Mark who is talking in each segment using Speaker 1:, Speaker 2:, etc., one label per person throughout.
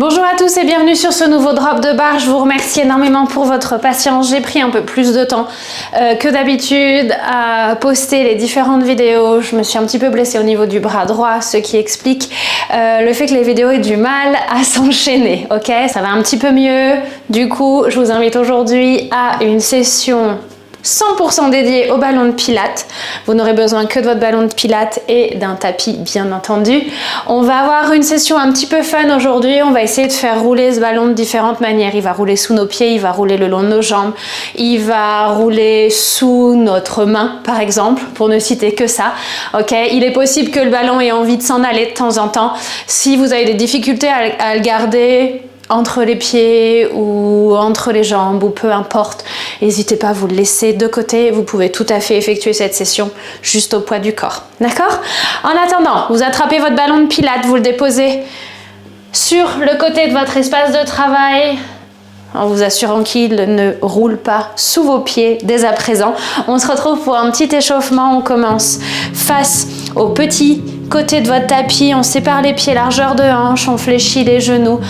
Speaker 1: Bonjour à tous et bienvenue sur ce nouveau drop de barre. Je vous remercie énormément pour votre patience. J'ai pris un peu plus de temps que d'habitude à poster les différentes vidéos. Je me suis un petit peu blessée au niveau du bras droit, ce qui explique le fait que les vidéos aient du mal à s'enchaîner. Ok, ça va un petit peu mieux. Du coup, je vous invite aujourd'hui à une session 100% dédié au ballon de pilates. Vous n'aurez besoin que de votre ballon de pilates et d'un tapis, bien entendu. On va avoir une session un petit peu fun aujourd'hui. On va essayer de faire rouler ce ballon de différentes manières. Il va rouler sous nos pieds, il va rouler le long de nos jambes, il va rouler sous notre main, par exemple, pour ne citer que ça. Ok, il est possible que le ballon ait envie de s'en aller de temps en temps. Si vous avez des difficultés à le garder entre les pieds ou entre les jambes ou peu importe, n'hésitez pas à vous le laisser de côté. Vous pouvez tout à fait effectuer cette session juste au poids du corps. D'accord? En attendant, vous attrapez votre ballon de pilates, vous le déposez sur le côté de votre espace de travail en vous assurant qu'il ne roule pas sous vos pieds dès à présent. On se retrouve pour un petit échauffement. On commence face au petit côté de votre tapis. On sépare les pieds largeur de hanche, on fléchit les genoux.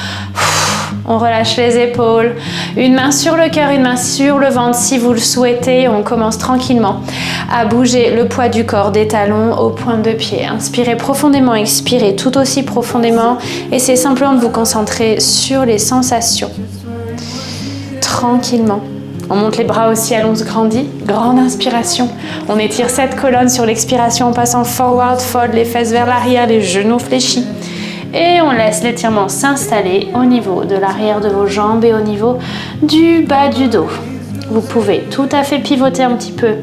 Speaker 1: On relâche les épaules, une main sur le cœur, une main sur le ventre si vous le souhaitez. On commence tranquillement à bouger le poids du corps des talons aux pointes de pied. Inspirez profondément, expirez tout aussi profondément. Essayez simplement de vous concentrer sur les sensations. Tranquillement. On monte les bras au ciel, on se grandit. Grande inspiration. On étire cette colonne sur l'expiration en passant forward fold, les fesses vers l'arrière, les genoux fléchis. Et on laisse l'étirement s'installer au niveau de l'arrière de vos jambes et au niveau du bas du dos. Vous pouvez tout à fait pivoter un petit peu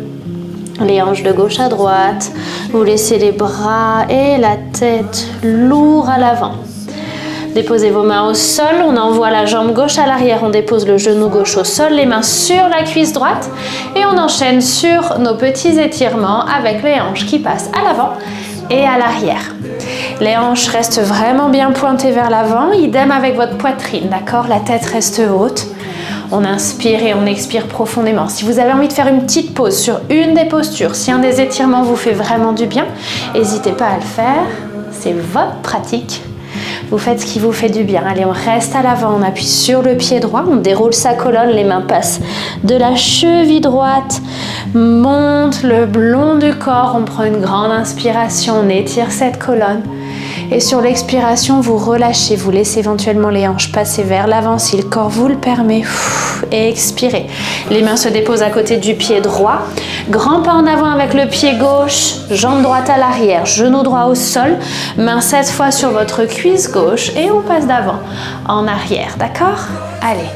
Speaker 1: les hanches de gauche à droite. Vous laissez les bras et la tête lourds à l'avant. Déposez vos mains au sol, on envoie la jambe gauche à l'arrière, on dépose le genou gauche au sol, les mains sur la cuisse droite et on enchaîne sur nos petits étirements avec les hanches qui passent à l'avant et à l'arrière. Les hanches restent vraiment bien pointées vers l'avant, idem avec votre poitrine, d'accord? La tête reste haute. On inspire et on expire profondément. Si vous avez envie de faire une petite pause sur une des postures, si un des étirements vous fait vraiment du bien, n'hésitez pas à le faire, c'est votre pratique. Vous faites ce qui vous fait du bien. Allez, on reste à l'avant, on appuie sur le pied droit, on déroule sa colonne, les mains passent de la cheville droite, monte le long du corps, on prend une grande inspiration, on étire cette colonne. Et sur l'expiration, vous relâchez, vous laissez éventuellement les hanches passer vers l'avant si le corps vous le permet. Et expirez. Les mains se déposent à côté du pied droit. Grand pas en avant avec le pied gauche, jambe droite à l'arrière, genou droit au sol. Main cette fois sur votre cuisse gauche et on passe d'avant en arrière, d'accord? Allez,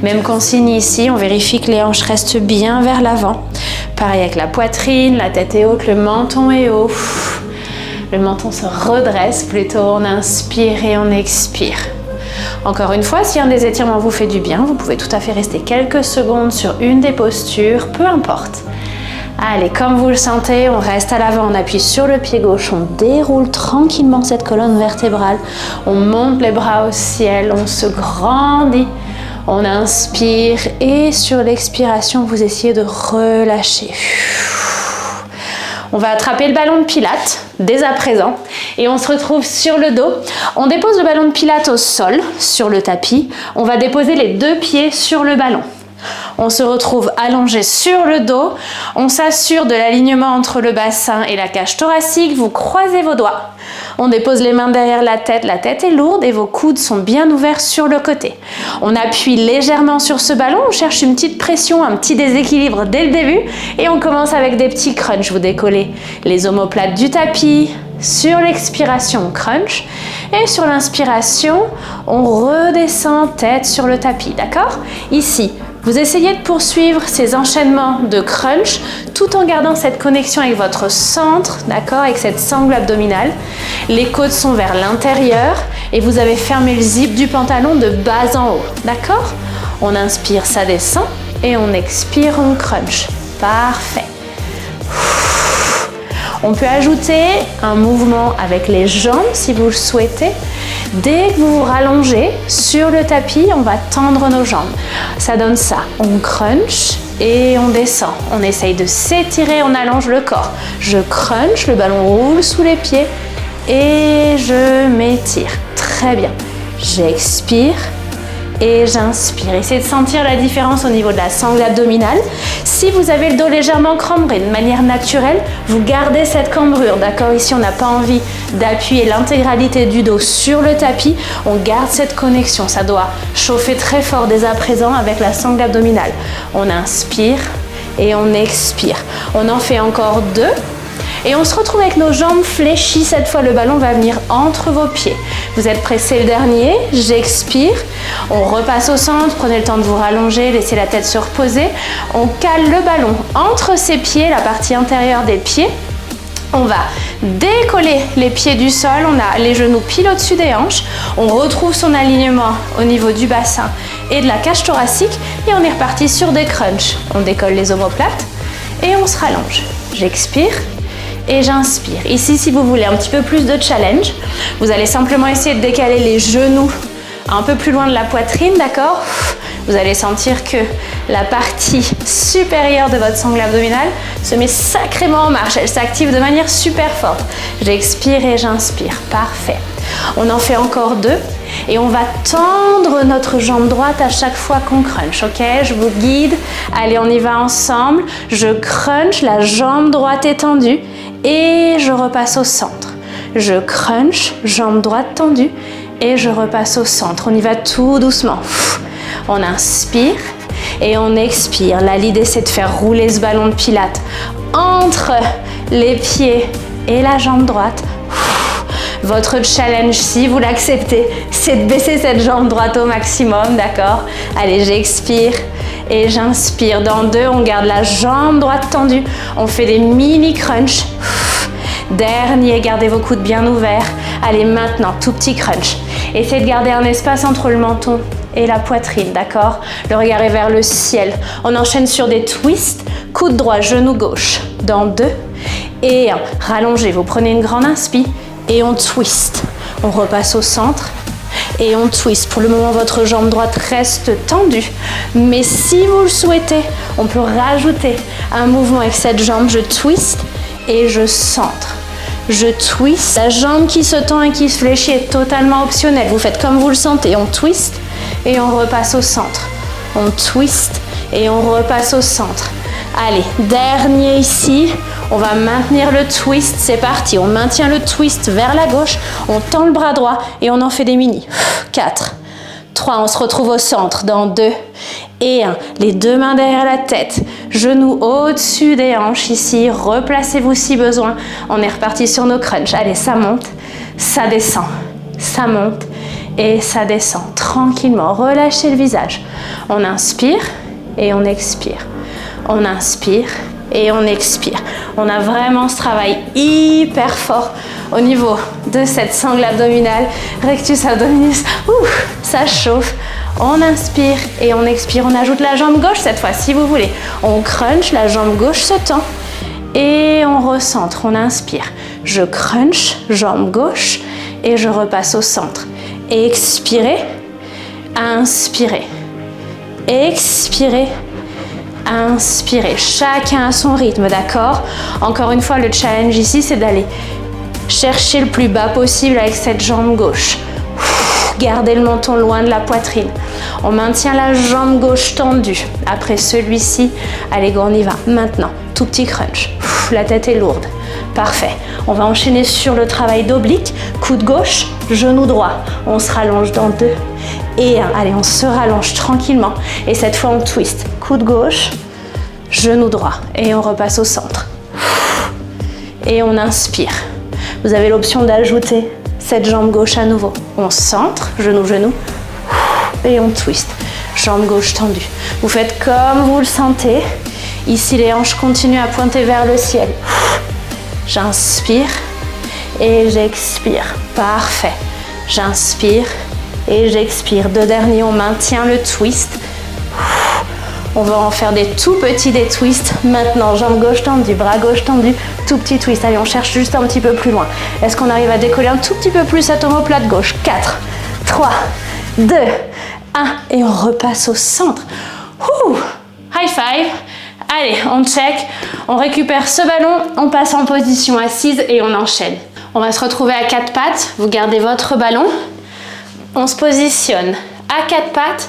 Speaker 1: même consigne ici, on vérifie que les hanches restent bien vers l'avant. Pareil avec la poitrine, la tête est haute, le menton est haut. Le menton se redresse plutôt, on inspire et on expire. Encore une fois, si un des étirements vous fait du bien, vous pouvez tout à fait rester quelques secondes sur une des postures, peu importe. Allez, comme vous le sentez, on reste à l'avant, on appuie sur le pied gauche, on déroule tranquillement cette colonne vertébrale, on monte les bras au ciel, on se grandit, on inspire et sur l'expiration, vous essayez de relâcher. On va attraper le ballon de pilates dès à présent et on se retrouve sur le dos. On dépose le ballon de pilates au sol, sur le tapis. On va déposer les deux pieds sur le ballon. On se retrouve allongé sur le dos. On s'assure de l'alignement entre le bassin et la cage thoracique. Vous croisez vos doigts. On dépose les mains derrière la tête est lourde et vos coudes sont bien ouverts sur le côté. On appuie légèrement sur ce ballon, on cherche une petite pression, un petit déséquilibre dès le début et on commence avec des petits crunchs. Vous décollez les omoplates du tapis, sur l'expiration on crunch et sur l'inspiration on redescend tête sur le tapis, d'accord? Ici, vous essayez de poursuivre ces enchaînements de crunch tout en gardant cette connexion avec votre centre, d'accord, avec cette sangle abdominale. Les côtes sont vers l'intérieur et vous avez fermé le zip du pantalon de bas en haut, d'accord? On inspire, ça descend et on expire, on crunch. Parfait. On peut ajouter un mouvement avec les jambes si vous le souhaitez. Dès que vous vous rallongez sur le tapis, on va tendre nos jambes. Ça donne ça. On crunch et on descend. On essaye de s'étirer, on allonge le corps. Je crunch, le ballon roule sous les pieds et je m'étire. Très bien. j'expire et j'inspire. Essayez de sentir la différence au niveau de la sangle abdominale. Si vous avez le dos légèrement cambré de manière naturelle, vous gardez cette cambrure, d'accord? Ici, on n'a pas envie d'appuyer l'intégralité du dos sur le tapis. On garde cette connexion. Ça doit chauffer très fort dès à présent avec la sangle abdominale. On inspire et on expire. On en fait encore 2. Et on se retrouve avec nos jambes fléchies. Cette fois, le ballon va venir entre vos pieds. Vous êtes prêts, c'est le dernier. J'expire. On repasse au centre. Prenez le temps de vous rallonger. Laissez la tête se reposer. On cale le ballon entre ses pieds, la partie intérieure des pieds. On va décoller les pieds du sol. On a les genoux pile au-dessus des hanches. On retrouve son alignement au niveau du bassin et de la cage thoracique. Et on est reparti sur des crunchs. On décolle les omoplates et on se rallonge. J'expire. Et j'inspire. Ici, si vous voulez un petit peu plus de challenge, vous allez simplement essayer de décaler les genoux un peu plus loin de la poitrine, d'accord? Vous allez sentir que la partie supérieure de votre sangle abdominale se met sacrément en marche. Elle s'active de manière super forte. J'expire et j'inspire. Parfait. On en fait encore 2. Et on va tendre notre jambe droite à chaque fois qu'on crunch, ok? Je vous guide. Allez, on y va ensemble. Je crunch, la jambe droite est tendue et je repasse au centre. Je crunch, jambe droite tendue et je repasse au centre. On y va tout doucement. On inspire et on expire. Là, l'idée, c'est de faire rouler ce ballon de pilates entre les pieds et la jambe droite. Votre challenge, si vous l'acceptez, c'est de baisser cette jambe droite au maximum, d'accord? Allez, j'expire et j'inspire. Dans 2, on garde la jambe droite tendue. On fait des mini crunchs. Dernier, gardez vos coudes bien ouverts. Allez, maintenant, tout petit crunch. Essayez de garder un espace entre le menton et la poitrine, d'accord? Le regard est vers le ciel. On enchaîne sur des twists. Coude droit, genou gauche. Dans 2 et 1. Rallongez, vous prenez une grande inspi. Et on twist. On repasse au centre et on twist. Pour le moment, votre jambe droite reste tendue. Mais si vous le souhaitez, on peut rajouter un mouvement avec cette jambe. Je twist et je centre. Je twist. La jambe qui se tend et qui se fléchit est totalement optionnelle. Vous faites comme vous le sentez. On twist et on repasse au centre. On twist et on repasse au centre. Allez, dernier ici. On va maintenir le twist, c'est parti. On maintient le twist vers la gauche, on tend le bras droit et on en fait des mini. 4, 3, on se retrouve au centre dans 2 et 1. Les 2 mains derrière la tête, genoux au-dessus des hanches ici. Replacez-vous si besoin. On est reparti sur nos crunchs. Allez, ça monte, ça descend, ça monte et ça descend. Tranquillement, relâchez le visage. On inspire et on expire. On inspire et on expire. On a vraiment ce travail hyper fort au niveau de cette sangle abdominale, rectus abdominis. Ça chauffe. On inspire et on expire. On ajoute la jambe gauche cette fois, si vous voulez. On crunch, la jambe gauche se tend et on recentre. On inspire. Je crunch, jambe gauche et je repasse au centre. Expirez, inspirez, expirez. Inspirez, chacun à son rythme, d'accord? Encore une fois, le challenge ici, c'est d'aller chercher le plus bas possible avec cette jambe gauche. Gardez le menton loin de la poitrine. On maintient la jambe gauche tendue. Après celui-ci, allez, go, on y va. Maintenant, tout petit crunch. La tête est lourde. Parfait. On va enchaîner sur le travail d'oblique. Coude gauche, genou droit. On se rallonge dans 2 et 1. Allez, on se rallonge tranquillement. Et cette fois, on twist. Coude gauche, genou droit. Et on repasse au centre. Et on inspire. Vous avez l'option d'ajouter cette jambe gauche à nouveau. On centre, genou, genou. Et on twist. Jambe gauche tendue. Vous faites comme vous le sentez. Ici, les hanches continuent à pointer vers le ciel. J'inspire et j'expire. Parfait. J'inspire et j'expire. 2 derniers, on maintient le twist. On va en faire des tout petits des twists. Maintenant, jambe gauche tendue, bras gauche tendu, tout petit twist. Allez, on cherche juste un petit peu plus loin. Est-ce qu'on arrive à décoller un tout petit peu plus cette omoplate gauche? 4, 3, 2, 1. Et on repasse au centre. High five. Allez, on check, on récupère ce ballon, on passe en position assise et on enchaîne. On va se retrouver à 4 pattes, vous gardez votre ballon, On se positionne à quatre pattes.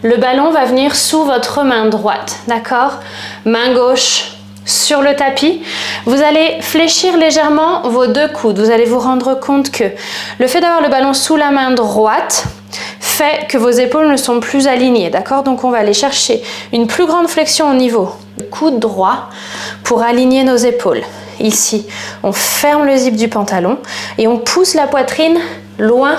Speaker 1: Le ballon va venir sous votre main droite, d'accord? Main gauche sur le tapis. Vous allez fléchir légèrement vos deux coudes. Vous allez vous rendre compte que le fait d'avoir le ballon sous la main droite fait que vos épaules ne sont plus alignées, d'accord? Donc on va aller chercher une plus grande flexion au niveau du coude droit pour aligner nos épaules. Ici, on ferme le zip du pantalon et on pousse la poitrine loin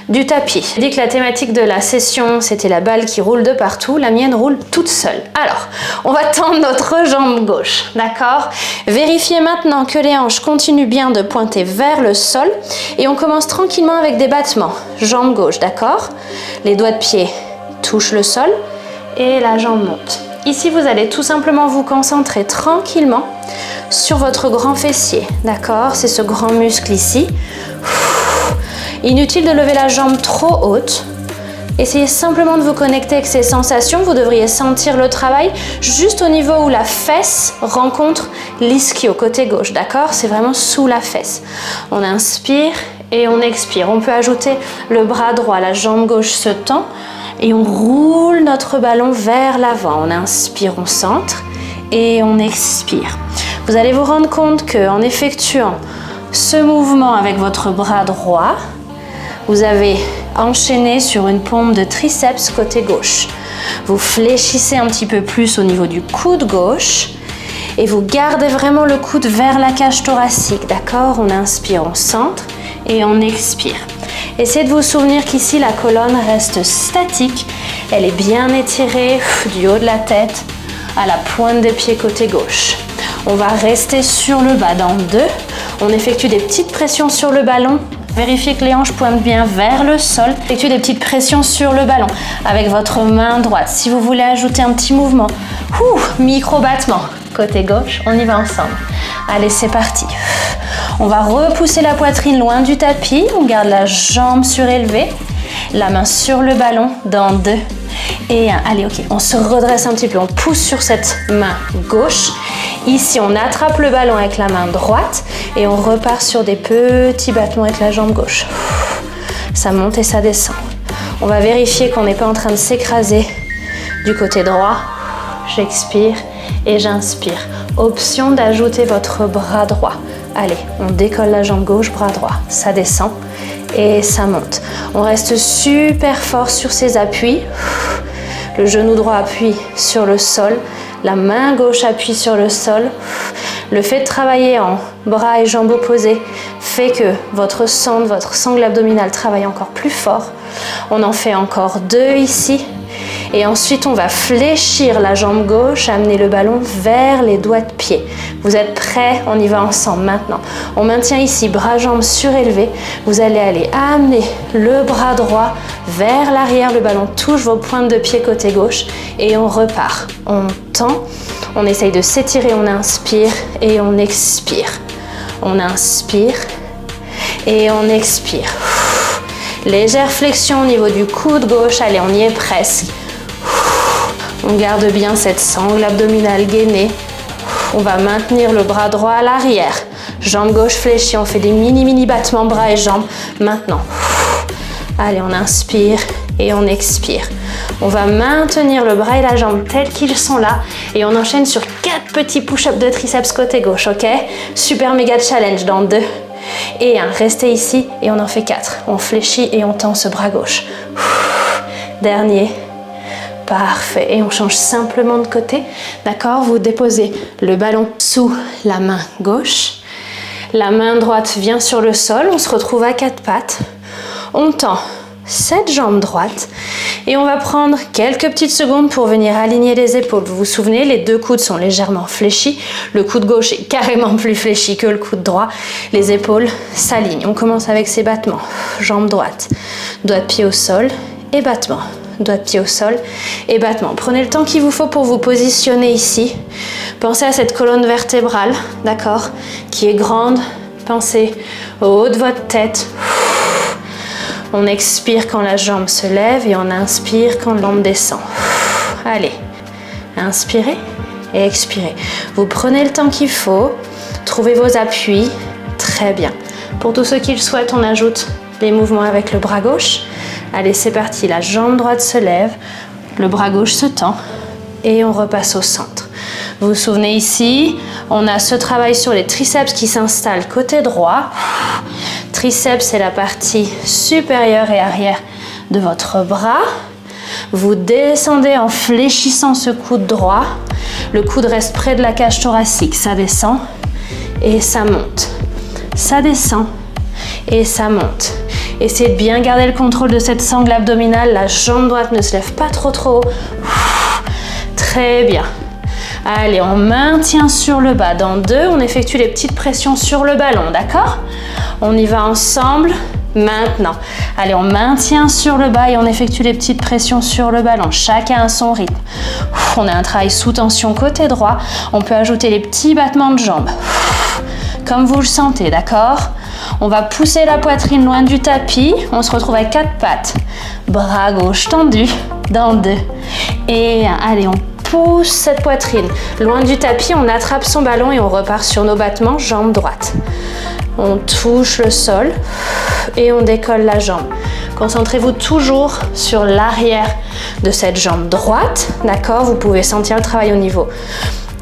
Speaker 1: du tapis. J'ai dit que la thématique de la session, c'était la balle qui roule de partout. La mienne roule toute seule. Alors, on va tendre notre jambe gauche, d'accord? Vérifiez maintenant que les hanches continuent bien de pointer vers le sol. Et on commence tranquillement avec des battements. Jambe gauche, d'accord? Les doigts de pied touchent le sol et la jambe monte. Ici, vous allez tout simplement vous concentrer tranquillement sur votre grand fessier, d'accord? C'est ce grand muscle ici. Inutile de lever la jambe trop haute. Essayez simplement de vous connecter avec ces sensations. Vous devriez sentir le travail juste au niveau où la fesse rencontre l'ischio, côté gauche, d'accord? C'est vraiment sous la fesse. On inspire et on expire. On peut ajouter le bras droit, la jambe gauche se tend et on roule notre ballon vers l'avant. On inspire, on centre et on expire. Vous allez vous rendre compte qu'en effectuant ce mouvement avec votre bras droit, vous avez enchaîné sur une pompe de triceps côté gauche. Vous fléchissez un petit peu plus au niveau du coude gauche et vous gardez vraiment le coude vers la cage thoracique, d'accord? On inspire, on centre et on expire. Essayez de vous souvenir qu'ici la colonne reste statique, elle est bien étirée du haut de la tête à la pointe des pieds côté gauche. On va rester sur le bas dans 2. On effectue des petites pressions sur le ballon. Vérifiez que les hanches pointent bien vers le sol. Effectuez des petites pressions sur le ballon avec votre main droite. Si vous voulez ajouter un petit mouvement, micro-battement, côté gauche, on y va ensemble. Allez, c'est parti. On va repousser la poitrine loin du tapis. On garde la jambe surélevée, la main sur le ballon dans 2 et 1. Allez, ok, on se redresse un petit peu. On pousse sur cette main gauche. Ici, on attrape le ballon avec la main droite et on repart sur des petits battements avec la jambe gauche. Ça monte et ça descend. On va vérifier qu'on n'est pas en train de s'écraser du côté droit. J'expire et j'inspire. Option d'ajouter votre bras droit. Allez, on décolle la jambe gauche, bras droit. Ça descend et ça monte. On reste super fort sur ces appuis. Le genou droit appuie sur le sol. La main gauche appuie sur le sol. Le fait de travailler en bras et jambes opposés fait que votre centre, votre sangle abdominal travaille encore plus fort. On en fait encore 2 ici. Et ensuite, on va fléchir la jambe gauche, amener le ballon vers les doigts de pied. Vous êtes prêts? On y va ensemble maintenant. On maintient ici, bras-jambes surélevés. Vous allez aller amener le bras droit vers l'arrière. Le ballon touche vos pointes de pied côté gauche et on repart. On tend, on essaye de s'étirer, on inspire et on expire. On inspire et on expire. Légère flexion au niveau du coude gauche. Allez, on y est presque. On garde bien cette sangle abdominale gainée. On va maintenir le bras droit à l'arrière. Jambe gauche fléchie. On fait des mini battements bras et jambes. Maintenant. Allez, on inspire et on expire. On va maintenir le bras et la jambe tels qu'ils sont là. Et on enchaîne sur 4 petits push-ups de triceps côté gauche, ok? Super méga challenge dans 2 et 1. Restez ici et on en fait 4. On fléchit et on tend ce bras gauche. Dernier. Parfait. Et on change simplement de côté. D'accord? Vous déposez le ballon sous la main gauche. La main droite vient sur le sol. On se retrouve à 4 pattes. On tend cette jambe droite. Et on va prendre quelques petites secondes pour venir aligner les épaules. Vous vous souvenez, les 2 coudes sont légèrement fléchis. Le coude gauche est carrément plus fléchi que le coude droit. Les épaules s'alignent. On commence avec ces battements. Jambe droite, doigt de pied au sol et battement. Doigt de pied au sol et battement. Prenez le temps qu'il vous faut pour vous positionner ici. Pensez à cette colonne vertébrale, d'accord, qui est grande. Pensez au haut de votre tête. On expire quand la jambe se lève et on inspire quand la jambe descend. Allez, inspirez et expirez. Vous prenez le temps qu'il faut. Trouvez vos appuis. Très bien. Pour tous ceux qui le souhaitent, on ajoute les mouvements avec le bras gauche. Allez, c'est parti. La jambe droite se lève, le bras gauche se tend et on repasse au centre. Vous vous souvenez ici, on a ce travail sur les triceps qui s'installe côté droit. Triceps, c'est la partie supérieure et arrière de votre bras. Vous descendez en fléchissant ce coude droit. Le coude reste près de la cage thoracique. Ça descend et ça monte. Ça descend et ça monte. Essayez de bien garder le contrôle de cette sangle abdominale. La jambe droite ne se lève pas trop haut. Très bien. Allez, on maintient sur le bas. Dans 2, on effectue les petites pressions sur le ballon, d'accord? On y va ensemble maintenant. Allez, on maintient sur le bas et on effectue les petites pressions sur le ballon. Chacun à son rythme. On a un travail sous tension côté droit. On peut ajouter les petits battements de jambes. Comme vous le sentez, d'accord? On va pousser la poitrine loin du tapis. On se retrouve avec 4 pattes. Bras gauche tendu. Dans 2. Et 1. Allez, on pousse cette poitrine loin du tapis, on attrape son ballon et on repart sur nos battements, jambe droite. On touche le sol et on décolle la jambe. Concentrez-vous toujours sur l'arrière de cette jambe droite, d'accord? Vous pouvez sentir le travail au niveau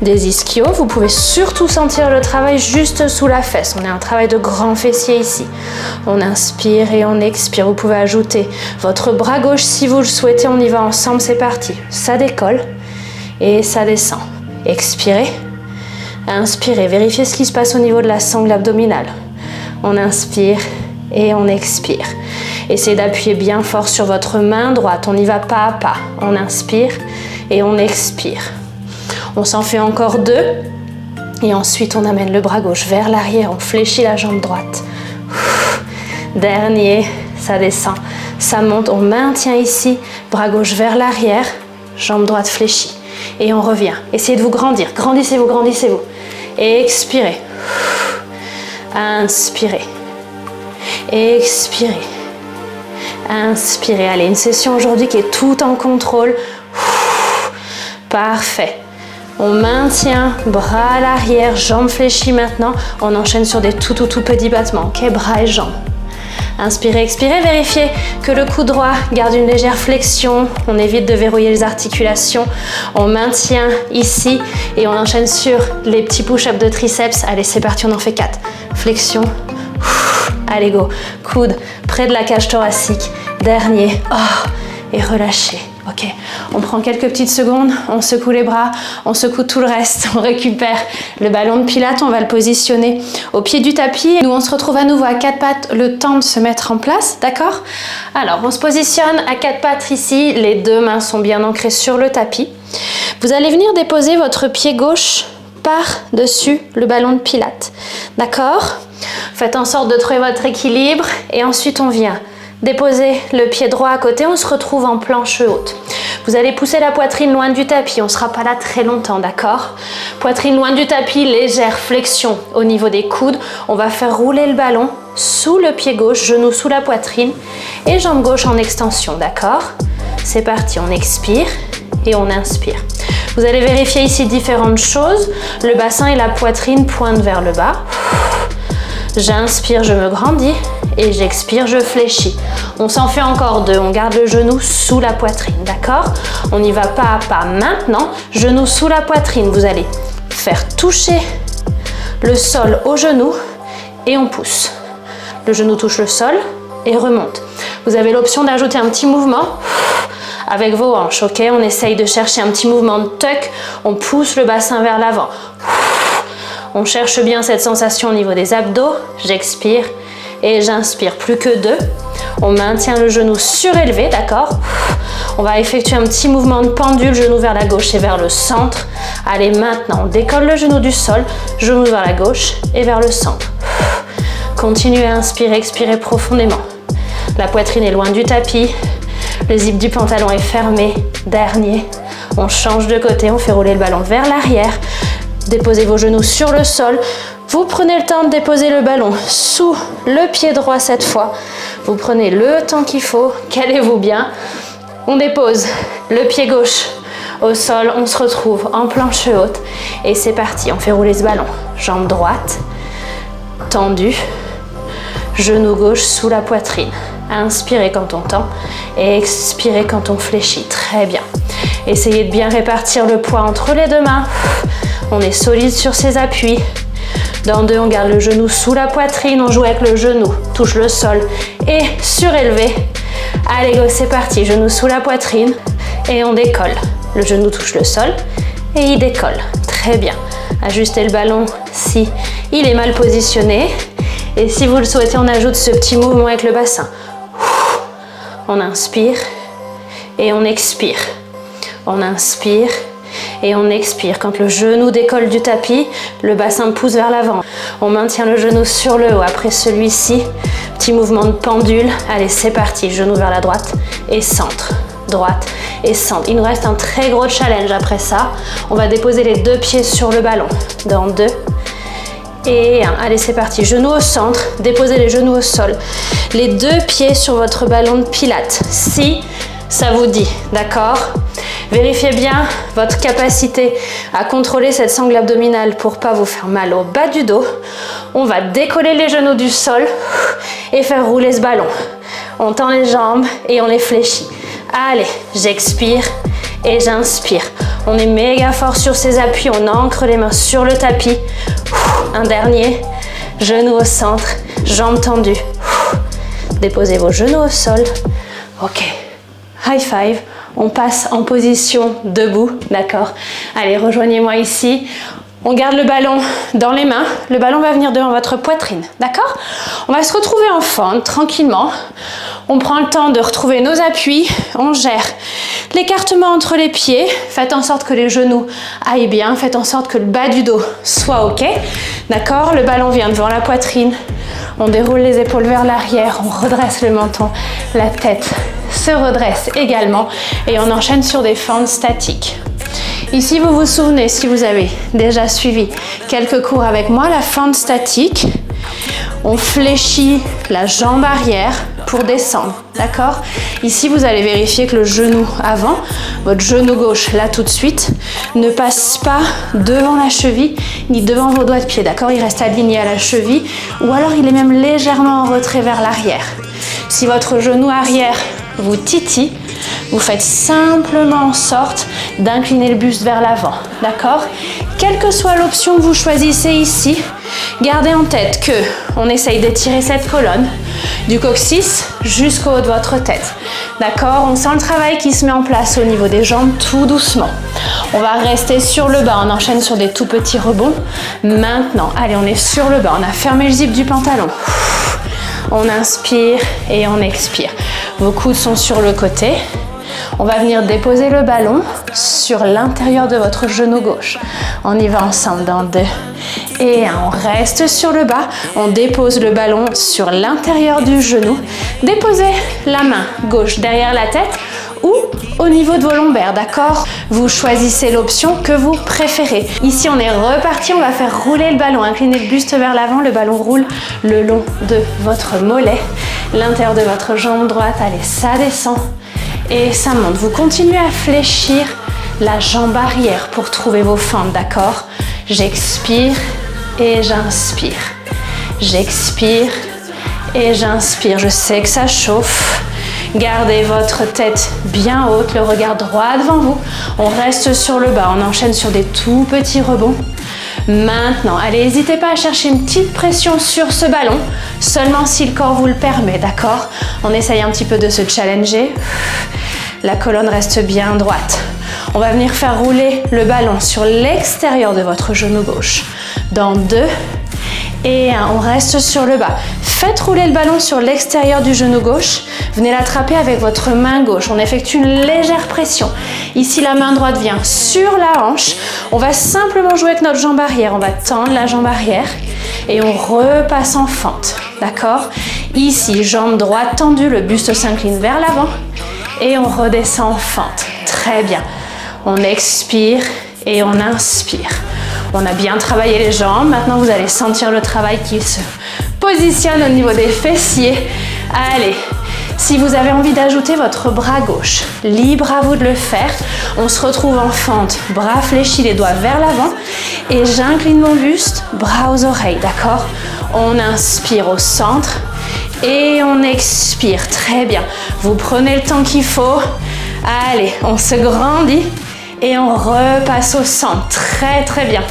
Speaker 1: des ischios, vous pouvez surtout sentir le travail juste sous la fesse. On a un travail de grand fessier ici. On inspire et on expire. Vous pouvez ajouter votre bras gauche si vous le souhaitez. On y va ensemble, c'est parti. Ça décolle. Et ça descend. Expirez. Inspirez. Vérifiez ce qui se passe au niveau de la sangle abdominale. On inspire et on expire. Essayez d'appuyer bien fort sur votre main droite. On y va pas à pas. On inspire et on expire. On s'en fait encore 2. Et ensuite, on amène le bras gauche vers l'arrière. On fléchit la jambe droite. Dernier. Ça descend. Ça monte. On maintient ici. Bras gauche vers l'arrière. Jambe droite fléchie. Et on revient. Essayez de vous grandir. Grandissez-vous, grandissez-vous. Et expirez. Inspirez. Expirez. Inspirez. Allez, une session aujourd'hui qui est tout en contrôle. Parfait. On maintient, bras à l'arrière, jambes fléchies maintenant. On enchaîne sur des tout petits battements. Ok, bras et jambes. Inspirez, expirez, vérifiez que le coude droit garde une légère flexion. On évite de verrouiller les articulations. On maintient ici et on enchaîne sur les petits push-ups de triceps. Allez, c'est parti, on en fait 4. Flexion. Allez, go. Coude près de la cage thoracique. Dernier. Et relâchez. Ok, on prend quelques petites secondes, on secoue les bras, on secoue tout le reste, on récupère le ballon de pilates, on va le positionner au pied du tapis. Nous, on se retrouve à nouveau à 4 pattes, le temps de se mettre en place, d'accord? Alors, on se positionne à 4 pattes ici, les 2 mains sont bien ancrées sur le tapis. Vous allez venir déposer votre pied gauche par-dessus le ballon de pilates, d'accord? Faites en sorte de trouver votre équilibre et ensuite on vient déposez le pied droit à côté, on se retrouve en planche haute. Vous allez pousser la poitrine loin du tapis, on ne sera pas là très longtemps, d'accord? Poitrine loin du tapis, légère flexion au niveau des coudes. On va faire rouler le ballon sous le pied gauche, genou sous la poitrine et jambe gauche en extension, d'accord? C'est parti, on expire et on inspire. Vous allez vérifier ici différentes choses. Le bassin et la poitrine pointent vers le bas. J'inspire, je me grandis et j'expire, je fléchis. On s'en fait encore 2, on garde le genou sous la poitrine, d'accord? On y va pas à pas. Maintenant, genou sous la poitrine, vous allez faire toucher le sol au genou et on pousse. Le genou touche le sol et remonte. Vous avez l'option d'ajouter un petit mouvement avec vos hanches, ok? On essaye de chercher un petit mouvement de tuck, on pousse le bassin vers l'avant. On cherche bien cette sensation au niveau des abdos. J'expire et j'inspire. Plus que 2. On maintient le genou surélevé, d'accord? On va effectuer un petit mouvement de pendule, genou vers la gauche et vers le centre. Allez, maintenant, on décolle le genou du sol, genou vers la gauche et vers le centre. Continuez à inspirer, expirez profondément. La poitrine est loin du tapis. Le zip du pantalon est fermé. Dernier. On change de côté, on fait rouler le ballon vers l'arrière. Déposez vos genoux sur le sol. Vous prenez le temps de déposer le ballon sous le pied droit cette fois. Vous prenez le temps qu'il faut. Calez-vous bien. On dépose le pied gauche au sol. On se retrouve en planche haute. Et c'est parti. On fait rouler ce ballon. Jambe droite. Tendue. Genou gauche sous la poitrine. Inspirez quand on tend et expirez quand on fléchit. Très bien. Essayez de bien répartir le poids entre les deux mains. On est solide sur ses appuis. Dans 2, on garde le genou sous la poitrine. On joue avec le genou, touche le sol et surélevé. Allez, go, c'est parti. Genou sous la poitrine et on décolle. Le genou touche le sol et il décolle. Très bien. Ajustez le ballon si il est mal positionné. Et si vous le souhaitez, on ajoute ce petit mouvement avec le bassin. On inspire et on expire. On inspire et on expire. Quand le genou décolle du tapis, le bassin pousse vers l'avant. On maintient le genou sur le haut. Après celui-ci, petit mouvement de pendule. Allez, c'est parti. Genou vers la droite et centre. Droite et centre. Il nous reste un très gros challenge après ça. On va déposer les 2 pieds sur le ballon. Dans 2 et 1. Allez, c'est parti. Genoux au centre. Déposez les genoux au sol. Les 2 pieds sur votre ballon de pilates. Si ça vous dit, d'accord? Vérifiez bien votre capacité à contrôler cette sangle abdominale pour pas vous faire mal au bas du dos. On va décoller les genoux du sol et faire rouler ce ballon. On tend les jambes et on les fléchit. Allez, j'expire et j'inspire. On est méga fort sur ses appuis, on ancre les mains sur le tapis. Un dernier, genoux au centre, jambes tendues. Déposez vos genoux au sol. Ok, high five. On passe en position debout, d'accord? Allez, rejoignez-moi ici. On garde le ballon dans les mains. Le ballon va venir devant votre poitrine, d'accord? On va se retrouver en fente, tranquillement. On prend le temps de retrouver nos appuis. On gère l'écartement entre les pieds. Faites en sorte que les genoux aillent bien. Faites en sorte que le bas du dos soit OK, d'accord? Le ballon vient devant la poitrine. On déroule les épaules vers l'arrière. On redresse le menton. La tête se redresse également. Et on enchaîne sur des fentes statiques. Ici, vous vous souvenez, si vous avez déjà suivi quelques cours avec moi, la fente statique, on fléchit la jambe arrière pour descendre, d'accord? Ici, vous allez vérifier que le genou avant, votre genou gauche, là tout de suite, ne passe pas devant la cheville ni devant vos doigts de pied, d'accord? Il reste aligné à la cheville ou alors il est même légèrement en retrait vers l'arrière. Si votre genou arrière vous titille, vous faites simplement en sorte d'incliner le buste vers l'avant, d'accord? Quelle que soit l'option que vous choisissez ici, gardez en tête que on essaye d'étirer cette colonne du coccyx jusqu'au haut de votre tête, d'accord? On sent le travail qui se met en place au niveau des jambes tout doucement. On va rester sur le bas, on enchaîne sur des tout petits rebonds. Maintenant, allez, on est sur le bas, on a fermé le zip du pantalon. On inspire et on expire. Vos coudes sont sur le côté. On va venir déposer le ballon sur l'intérieur de votre genou gauche. On y va ensemble dans 2 et 1. On reste sur le bas. On dépose le ballon sur l'intérieur du genou. Déposez la main gauche derrière la tête ou au niveau de vos lombaires, d'accord? Vous choisissez l'option que vous préférez. Ici, on est reparti. On va faire rouler le ballon. Inclinez le buste vers l'avant. Le ballon roule le long de votre mollet. L'intérieur de votre jambe droite. Allez, ça descend. Et ça monte. Vous continuez à fléchir la jambe arrière pour trouver vos fentes, d'accord? J'expire et j'inspire. J'expire et j'inspire. Je sais que ça chauffe. Gardez votre tête bien haute, le regard droit devant vous. On reste sur le bas, on enchaîne sur des tout petits rebonds. Maintenant, allez, n'hésitez pas à chercher une petite pression sur ce ballon, seulement si le corps vous le permet, d'accord? On essaye un petit peu de se challenger. La colonne reste bien droite. On va venir faire rouler le ballon sur l'extérieur de votre genou gauche. Dans 2 et 1, on reste sur le bas. Faites rouler le ballon sur l'extérieur du genou gauche. Venez l'attraper avec votre main gauche. On effectue une légère pression. Ici, la main droite vient sur la hanche. On va simplement jouer avec notre jambe arrière. On va tendre la jambe arrière et on repasse en fente. D'accord? Ici, jambe droite tendue, le buste s'incline vers l'avant et on redescend en fente. Très bien. On expire et on inspire. On a bien travaillé les jambes. Maintenant, vous allez sentir le travail qui se positionne au niveau des fessiers. Allez, si vous avez envie d'ajouter votre bras gauche, libre à vous de le faire. On se retrouve en fente, bras fléchis, les doigts vers l'avant. Et j'incline mon buste, bras aux oreilles, d'accord? On inspire au centre Et on expire, très bien. Vous prenez le temps qu'il faut. Allez, on se grandit et on repasse au centre. Très, très bien.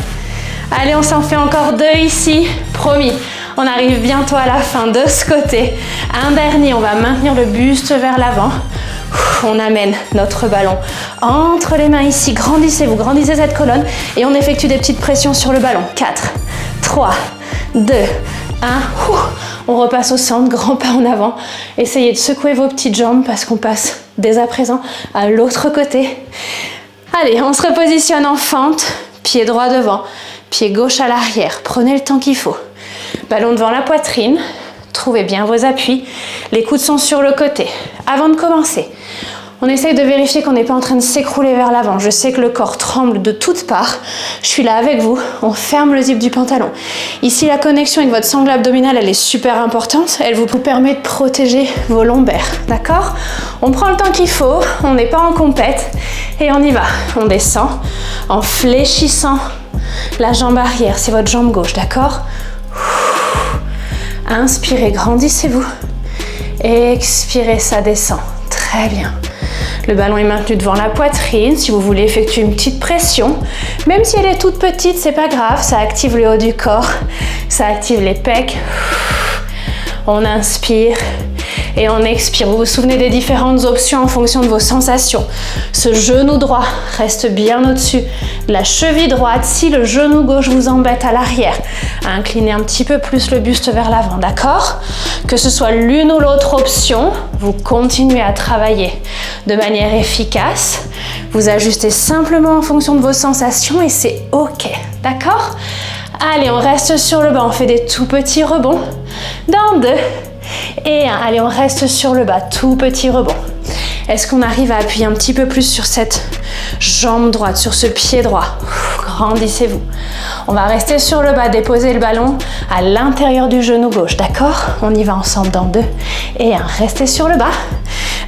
Speaker 1: Allez, on s'en fait encore 2 ici. Promis, on arrive bientôt à la fin de ce côté. Un dernier, on va maintenir le buste vers l'avant. On amène notre ballon entre les mains ici. Grandissez-vous, grandissez cette colonne et on effectue des petites pressions sur le ballon. 4, 3, 2, 1. On repasse au centre, grand pas en avant. Essayez de secouer vos petites jambes parce qu'on passe dès à présent à l'autre côté. Allez, on se repositionne en fente. Pied droit devant, pied gauche à l'arrière. Prenez le temps qu'il faut. Ballon devant la poitrine. Trouvez bien vos appuis. Les coudes sont sur le côté. Avant de commencer, on essaye de vérifier qu'on n'est pas en train de s'écrouler vers l'avant. Je sais que le corps tremble de toutes parts. Je suis là avec vous. On ferme le zip du pantalon. Ici, la connexion avec votre sangle abdominale, elle est super importante. Elle vous permet de protéger vos lombaires. D'accord? On prend le temps qu'il faut. On n'est pas en compète. Et on y va. On descend en fléchissant la jambe arrière. C'est votre jambe gauche, d'accord? Inspirez, grandissez-vous. Expirez, ça descend. Très bien. Le ballon est maintenu devant la poitrine. Si vous voulez effectuer une petite pression, même si elle est toute petite, c'est pas grave. Ça active le haut du corps. Ça active les pecs. On inspire et on expire. Vous vous souvenez des différentes options en fonction de vos sensations. Ce genou droit reste bien au-dessus de la cheville droite. Si le genou gauche vous embête à l'arrière, inclinez un petit peu plus le buste vers l'avant, d'accord? Que ce soit l'une ou l'autre option, vous continuez à travailler de manière efficace. Vous ajustez simplement en fonction de vos sensations et c'est OK, d'accord? Allez, on reste sur le bas, on fait des tout petits rebonds. Dans 2 et 1. Allez, on reste sur le bas, tout petit rebond. Est-ce qu'on arrive à appuyer un petit peu plus sur cette jambe droite, sur ce pied droit? Grandissez-vous. On va rester sur le bas, déposer le ballon à l'intérieur du genou gauche, d'accord? On y va ensemble dans 2 et 1. Restez sur le bas.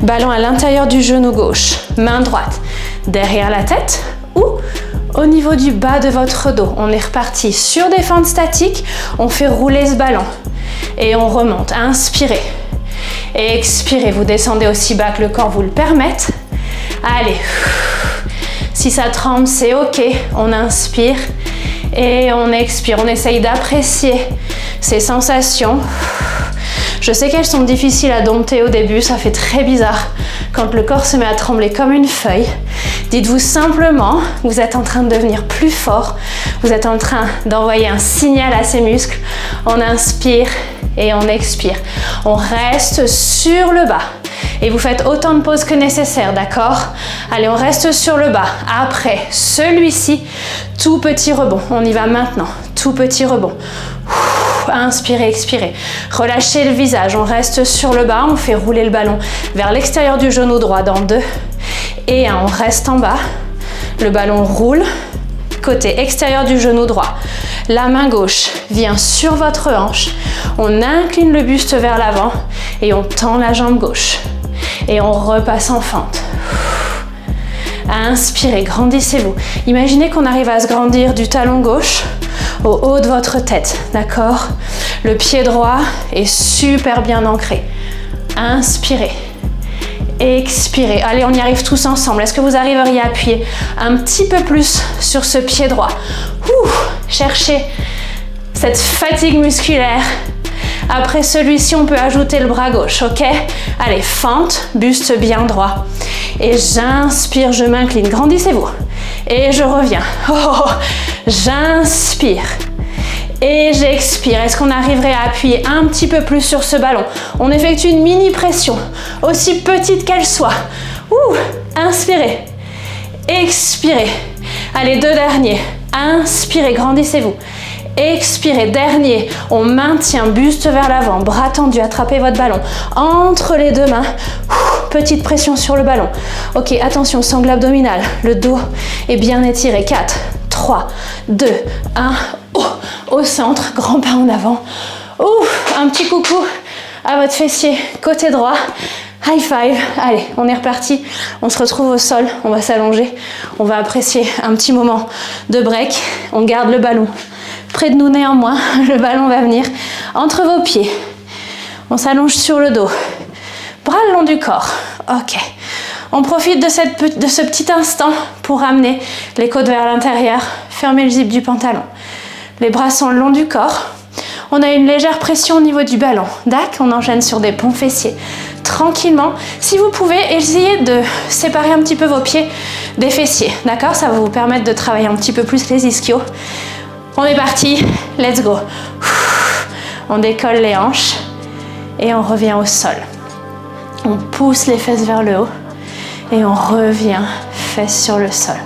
Speaker 1: Ballon à l'intérieur du genou gauche, main droite derrière la tête ou au niveau du bas de votre dos. On est reparti sur des fentes statiques. On fait rouler ce ballon et on remonte. Inspirez. Expirez. Vous descendez aussi bas que le corps vous le permette. Allez. Si ça tremble, c'est OK. On inspire et on expire. On essaye d'apprécier ces sensations. Je sais qu'elles sont difficiles à dompter au début. Ça fait très bizarre quand le corps se met à trembler comme une feuille. Dites-vous simplement que vous êtes en train de devenir plus fort. Vous êtes en train d'envoyer un signal à ces muscles. On inspire et on expire. On reste sur le bas. Et vous faites autant de pauses que nécessaire, d'accord? Allez, on reste sur le bas. Après celui-ci, tout petit rebond. On y va maintenant. Tout petit rebond. Inspirez, expirez. Relâchez le visage. On reste sur le bas. On fait rouler le ballon vers l'extérieur du genou droit dans 2 et 1. On reste en bas. Le ballon roule. Côté extérieur du genou droit. La main gauche vient sur votre hanche. On incline le buste vers l'avant et on tend la jambe gauche. Et on repasse en fente. Inspirez, grandissez-vous. Imaginez qu'on arrive à se grandir du talon gauche au haut de votre tête, d'accord? Le pied droit est super bien ancré. Inspirez. Expirez. Allez, on y arrive tous ensemble. Est-ce que vous arriveriez à appuyer un petit peu plus sur ce pied droit? Cherchez cette fatigue musculaire. Après celui-ci, on peut ajouter le bras gauche, ok? Allez, fente, buste bien droit. Et j'inspire, je m'incline. Grandissez-vous. Et je reviens. J'inspire. Et j'expire. Est-ce qu'on arriverait à appuyer un petit peu plus sur ce ballon? On effectue une mini pression, aussi petite qu'elle soit. Inspirez. Expirez. Allez, 2 derniers. Inspirez, grandissez-vous. Expirez, dernier. On maintient buste vers l'avant, bras tendus, attrapez votre ballon entre les 2 mains. Petite pression sur le ballon. Ok, attention, sangle abdominale. Le dos est bien étiré. 4, 3, 2, 1. Au centre, grand pas en avant. Un petit coucou à votre fessier, côté droit. High five. Allez, on est reparti. On se retrouve au sol. On va s'allonger. On va apprécier un petit moment de break. On garde le ballon près de nous néanmoins. Le ballon va venir entre vos pieds. On s'allonge sur le dos. Bras le long du corps. Ok. On profite de ce petit instant pour ramener les côtes vers l'intérieur. Fermez le zip du pantalon. Les bras sont le long du corps. On a une légère pression au niveau du ballon. Dac, on enchaîne sur des ponts fessiers. Tranquillement, si vous pouvez, essayez de séparer un petit peu vos pieds des fessiers. D'accord? Ça va vous permettre de travailler un petit peu plus les ischios. On est parti. Let's go. On décolle les hanches et on revient au sol. On pousse les fesses vers le haut et on revient fesses sur le sol.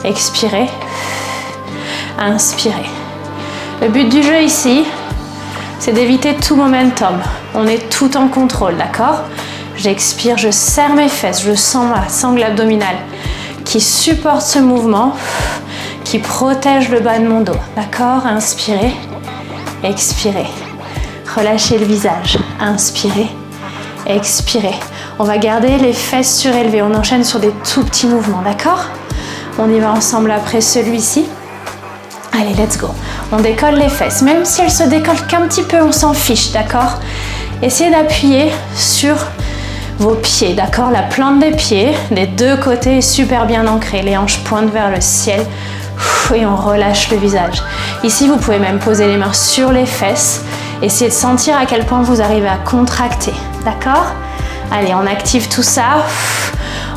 Speaker 1: Expirez. Inspirez. Le but du jeu ici, c'est d'éviter tout momentum. On est tout en contrôle, d'accord? J'expire, je serre mes fesses, je sens ma sangle abdominale qui supporte ce mouvement, qui protège le bas de mon dos, d'accord? Inspirez, expirez. Relâchez le visage, inspirez, expirez. On va garder les fesses surélevées, on enchaîne sur des tout petits mouvements, d'accord? On y va ensemble après celui-ci. Allez, let's go. On décolle les fesses. Même si elles se décollent qu'un petit peu, on s'en fiche, d'accord? Essayez d'appuyer sur vos pieds, d'accord? La plante des pieds, des deux côtés, est super bien ancrée. Les hanches pointent vers le ciel. Et on relâche le visage. Ici, vous pouvez même poser les mains sur les fesses. Essayez de sentir à quel point vous arrivez à contracter, d'accord? Allez, on active tout ça.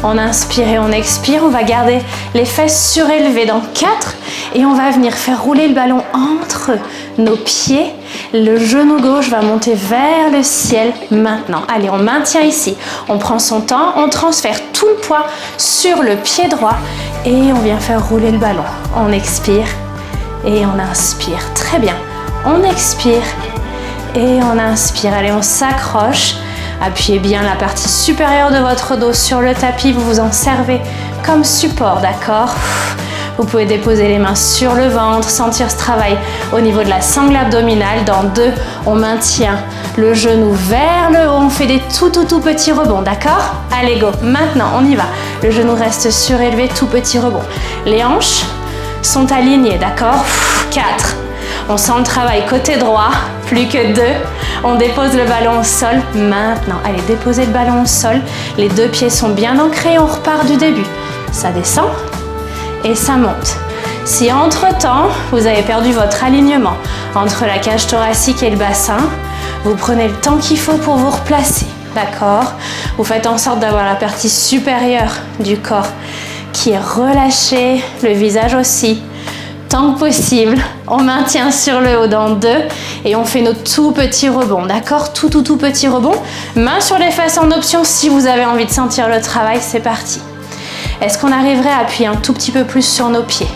Speaker 1: On inspire et on expire. On va garder les fesses surélevées dans 4 et on va venir faire rouler le ballon entre nos pieds. Le genou gauche va monter vers le ciel maintenant. Allez, on maintient ici. On prend son temps. On transfère tout le poids sur le pied droit et on vient faire rouler le ballon. On expire et on inspire. Très bien. On expire et on inspire. Allez, on s'accroche. Appuyez bien la partie supérieure de votre dos sur le tapis, vous vous en servez comme support, d'accord? Vous pouvez déposer les mains sur le ventre, sentir ce travail au niveau de la sangle abdominale. Dans 2, on maintient le genou vers le haut, on fait des tout petits rebonds, d'accord? Allez, go, maintenant on y va. Le genou reste surélevé, tout petit rebond. Les hanches sont alignées, d'accord? 4. On sent le travail côté droit, plus que 2. On dépose le ballon au sol maintenant. Allez, déposez le ballon au sol. Les 2 pieds sont bien ancrés, on repart du début. Ça descend et ça monte. Si entre-temps, vous avez perdu votre alignement entre la cage thoracique et le bassin, vous prenez le temps qu'il faut pour vous replacer, d'accord? Vous faites en sorte d'avoir la partie supérieure du corps qui est relâchée, le visage aussi. Tant que possible, on maintient sur le haut dans 2 et on fait nos tout petits rebonds, d'accord? Tout petits rebonds. Main sur les fesses en option si vous avez envie de sentir le travail, c'est parti. Est-ce qu'on arriverait à appuyer un tout petit peu plus sur nos pieds?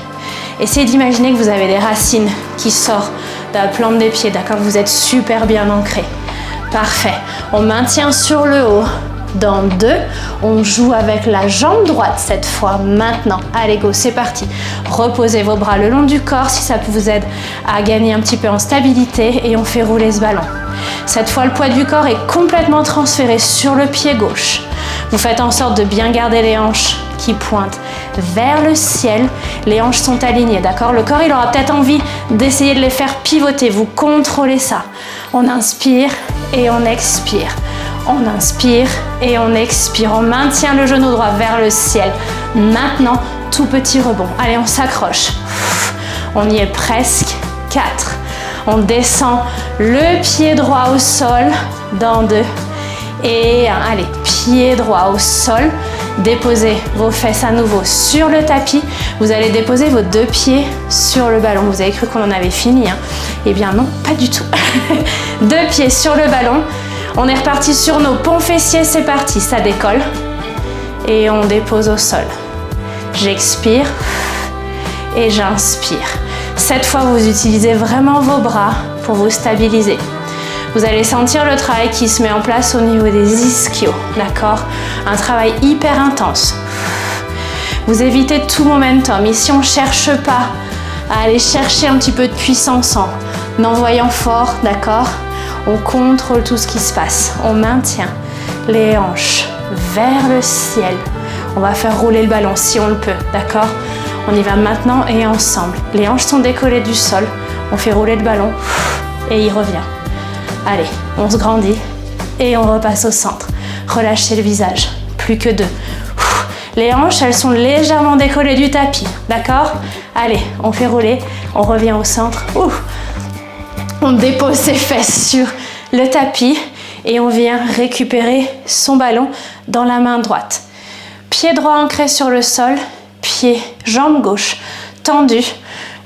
Speaker 1: Essayez d'imaginer que vous avez des racines qui sortent de la plante des pieds, d'accord? Vous êtes super bien ancré. Parfait. On maintient sur le haut. Dans 2, on joue avec la jambe droite cette fois, maintenant. Allez, go, c'est parti. Reposez vos bras le long du corps si ça vous aide à gagner un petit peu en stabilité et on fait rouler ce ballon. Cette fois, le poids du corps est complètement transféré sur le pied gauche. Vous faites en sorte de bien garder les hanches qui pointent vers le ciel. Les hanches sont alignées, d'accord? Le corps, il aura peut-être envie d'essayer de les faire pivoter. Vous contrôlez ça. On inspire et on expire. On inspire et on expire. On maintient le genou droit vers le ciel. Maintenant, tout petit rebond. Allez, on s'accroche. On y est presque. 4. On descend le pied droit au sol. Dans 2. Et 1. Allez, pied droit au sol. Déposez vos fesses à nouveau sur le tapis. Vous allez déposer vos 2 pieds sur le ballon. Vous avez cru qu'on en avait fini, hein? Eh bien non, pas du tout. 2 pieds sur le ballon. On est reparti sur nos ponts fessiers, c'est parti, ça décolle. Et on dépose au sol. J'expire et j'inspire. Cette fois, vous utilisez vraiment vos bras pour vous stabiliser. Vous allez sentir le travail qui se met en place au niveau des ischios, d'accord? Un travail hyper intense. Vous évitez tout momentum. Ici, on ne cherche pas à aller chercher un petit peu de puissance en envoyant fort, d'accord? On contrôle tout ce qui se passe. On maintient les hanches vers le ciel. On va faire rouler le ballon si on le peut, d'accord? On y va maintenant et ensemble. Les hanches sont décollées du sol. On fait rouler le ballon et il revient. Allez, on se grandit. et on repasse au centre. Relâchez le visage, plus que 2. Les hanches, elles sont légèrement décollées du tapis, d'accord? Allez, on fait rouler, on revient au centre. On dépose ses fesses sur le tapis et on vient récupérer son ballon dans la main droite. Pied droit ancré sur le sol, pied, jambe gauche tendue.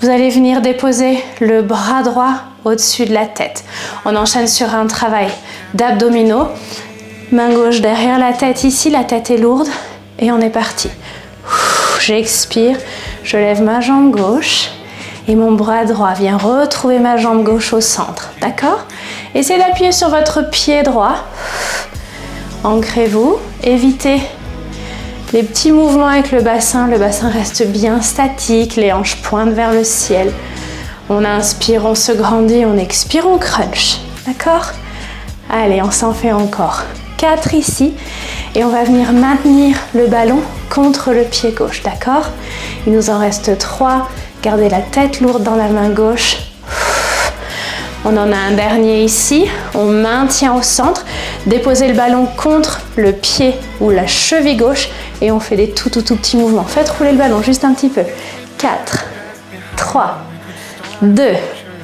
Speaker 1: Vous allez venir déposer le bras droit au-dessus de la tête. On enchaîne sur un travail d'abdominaux. Main gauche derrière la tête ici, la tête est lourde et on est parti. J'expire, je lève ma jambe gauche et mon bras droit vient retrouver ma jambe gauche au centre. D'accord? Essayez d'appuyer sur votre pied droit. Ancrez-vous, évitez les petits mouvements avec le bassin reste bien statique, les hanches pointent vers le ciel. On inspire, on se grandit, on expire, on crunch. D'accord? Allez, on s'en fait encore 4 ici. Et on va venir maintenir le ballon contre le pied gauche. D'accord? Il nous en reste 3. Gardez la tête lourde dans la main gauche. On en a un dernier ici. On maintient au centre. Déposez le ballon contre le pied ou la cheville gauche et on fait des tout petits mouvements. Faites rouler le ballon juste un petit peu. 4, 3, 2.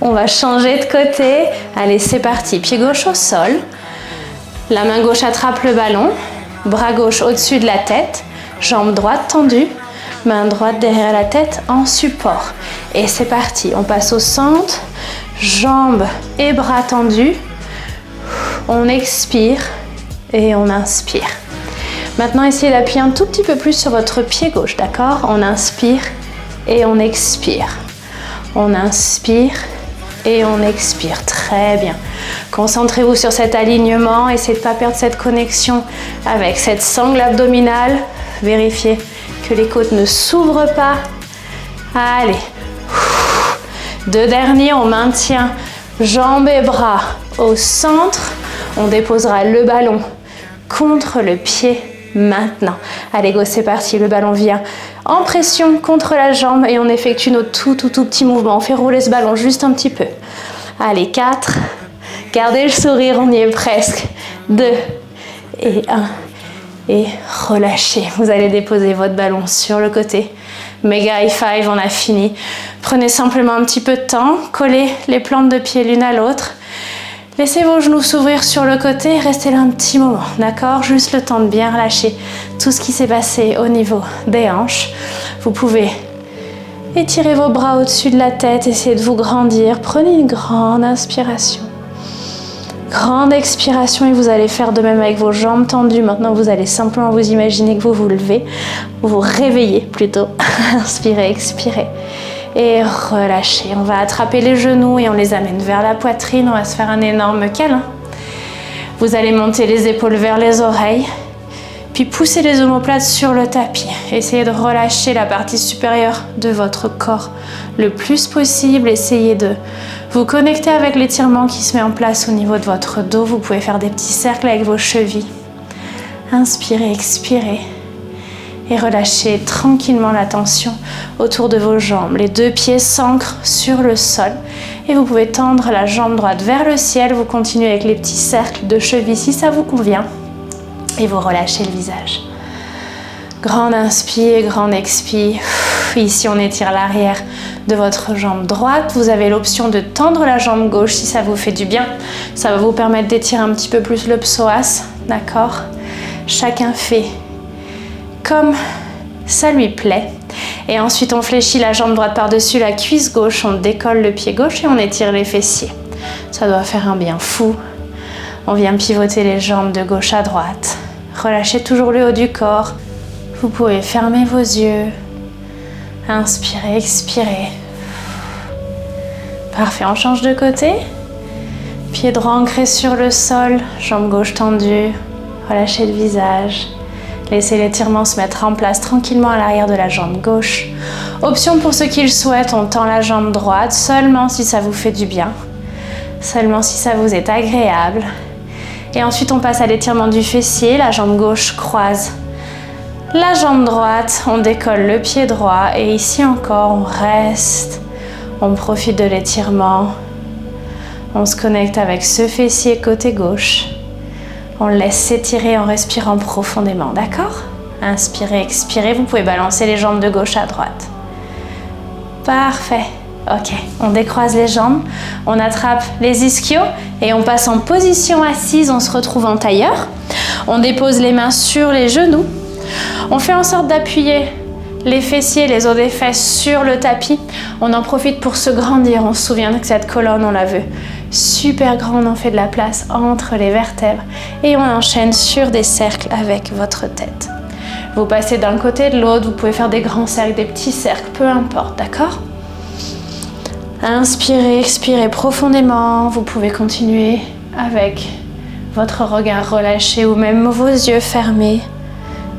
Speaker 1: On va changer de côté. Allez, c'est parti. Pied gauche au sol. La main gauche attrape le ballon. Bras gauche au-dessus de la tête. Jambe droite tendue. Main droite derrière la tête en support. Et c'est parti. On passe au centre. Jambes et bras tendus. On expire et on inspire. Maintenant, essayez d'appuyer un tout petit peu plus sur votre pied gauche, d'accord? On inspire et on expire. On inspire et on expire. Très bien. Concentrez-vous sur cet alignement. Essayez de ne pas perdre cette connexion avec cette sangle abdominale. Vérifiez que les côtes ne s'ouvrent pas. Allez. 2 derniers, on maintient jambes et bras au centre. On déposera le ballon contre le pied maintenant. Allez, go, c'est parti. Le ballon vient en pression contre la jambe et on effectue nos tout petits mouvements. On fait rouler ce ballon juste un petit peu. Allez, 4. Gardez le sourire, on y est presque. 2 et 1. Et relâchez. Vous allez déposer votre ballon sur le côté. Méga high five, on a fini. Prenez simplement un petit peu de temps. Collez les plantes de pied l'une à l'autre. Laissez vos genoux s'ouvrir sur le côté, restez là un petit moment, d'accord? Juste le temps de bien relâcher tout ce qui s'est passé au niveau des hanches. Vous pouvez étirer vos bras au-dessus de la tête, essayez de vous grandir. Prenez une grande inspiration. Grande expiration et vous allez faire de même avec vos jambes tendues. Maintenant, vous allez simplement vous imaginer que vous vous levez, vous vous réveillez plutôt. Inspirez, expirez. Et relâchez. On va attraper les genoux et on les amène vers la poitrine. On va se faire un énorme câlin. Vous allez monter les épaules vers les oreilles. Puis pousser les omoplates sur le tapis. Essayez de relâcher la partie supérieure de votre corps le plus possible. Essayez de vous connecter avec l'étirement qui se met en place au niveau de votre dos. Vous pouvez faire des petits cercles avec vos chevilles. Inspirez, expirez. Et relâchez tranquillement la tension autour de vos jambes. Les 2 pieds s'ancrent sur le sol. Et vous pouvez tendre la jambe droite vers le ciel. Vous continuez avec les petits cercles de cheville si ça vous convient. Et vous relâchez le visage. Grande inspire, grande expire. Ici, on étire l'arrière de votre jambe droite. Vous avez l'option de tendre la jambe gauche si ça vous fait du bien. Ça va vous permettre d'étirer un petit peu plus le psoas. D'accord? Chacun fait comme ça lui plaît. Et ensuite, on fléchit la jambe droite par-dessus la cuisse gauche. On décolle le pied gauche et on étire les fessiers. Ça doit faire un bien fou. On vient pivoter les jambes de gauche à droite. Relâchez toujours le haut du corps. Vous pouvez fermer vos yeux. Inspirez, expirez. Parfait, on change de côté. Pied droit ancré sur le sol, jambe gauche tendue. Relâchez le visage. Laissez l'étirement se mettre en place tranquillement à l'arrière de la jambe gauche. Option pour ceux qui le souhaitent, on tend la jambe droite seulement si ça vous fait du bien. Seulement si ça vous est agréable. Et ensuite, on passe à l'étirement du fessier. La jambe gauche croise la jambe droite. On décolle le pied droit. Et ici encore, on reste. On profite de l'étirement. On se connecte avec ce fessier côté gauche. On laisse s'étirer en respirant profondément, d'accord? Inspirez, expirez, vous pouvez balancer les jambes de gauche à droite. Parfait. Ok, on décroise les jambes, on attrape les ischios et on passe en position assise, on se retrouve en tailleur. On dépose les mains sur les genoux. On fait en sorte d'appuyer les fessiers, les os des fesses sur le tapis. On en profite pour se grandir. On se souvient que cette colonne, on la veut super grande, on fait de la place entre les vertèbres et on enchaîne sur des cercles avec votre tête. Vous passez d'un côté de l'autre, vous pouvez faire des grands cercles, des petits cercles, peu importe, d'accord? Inspirez, expirez profondément. Vous pouvez continuer avec votre regard relâché ou même vos yeux fermés.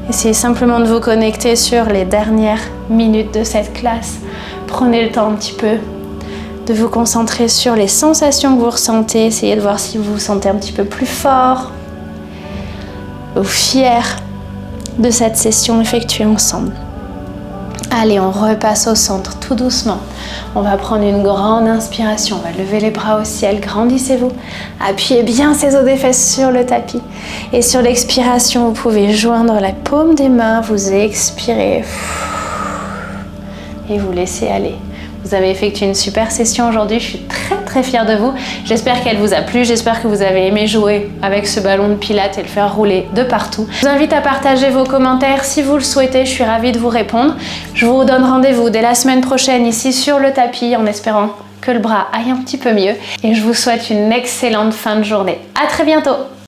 Speaker 1: Essayez simplement de vous connecter sur les dernières minutes de cette classe. Prenez le temps un petit peu de vous concentrer sur les sensations que vous ressentez. Essayez de voir si vous vous sentez un petit peu plus fort ou fier de cette session effectuée ensemble. Allez, on repasse au centre tout doucement. On va prendre une grande inspiration. On va lever les bras au ciel. Grandissez-vous. Appuyez bien ces os des fesses sur le tapis. Et sur l'expiration, vous pouvez joindre la paume des mains. Vous expirez. Et vous laissez aller. Vous avez effectué une super session aujourd'hui. Je suis très fière de vous. J'espère qu'elle vous a plu. J'espère que vous avez aimé jouer avec ce ballon de pilates et le faire rouler de partout. Je vous invite à partager vos commentaires si vous le souhaitez. Je suis ravie de vous répondre. Je vous donne rendez-vous dès la semaine prochaine ici sur le tapis en espérant que le bras aille un petit peu mieux. Et je vous souhaite une excellente fin de journée. À très bientôt.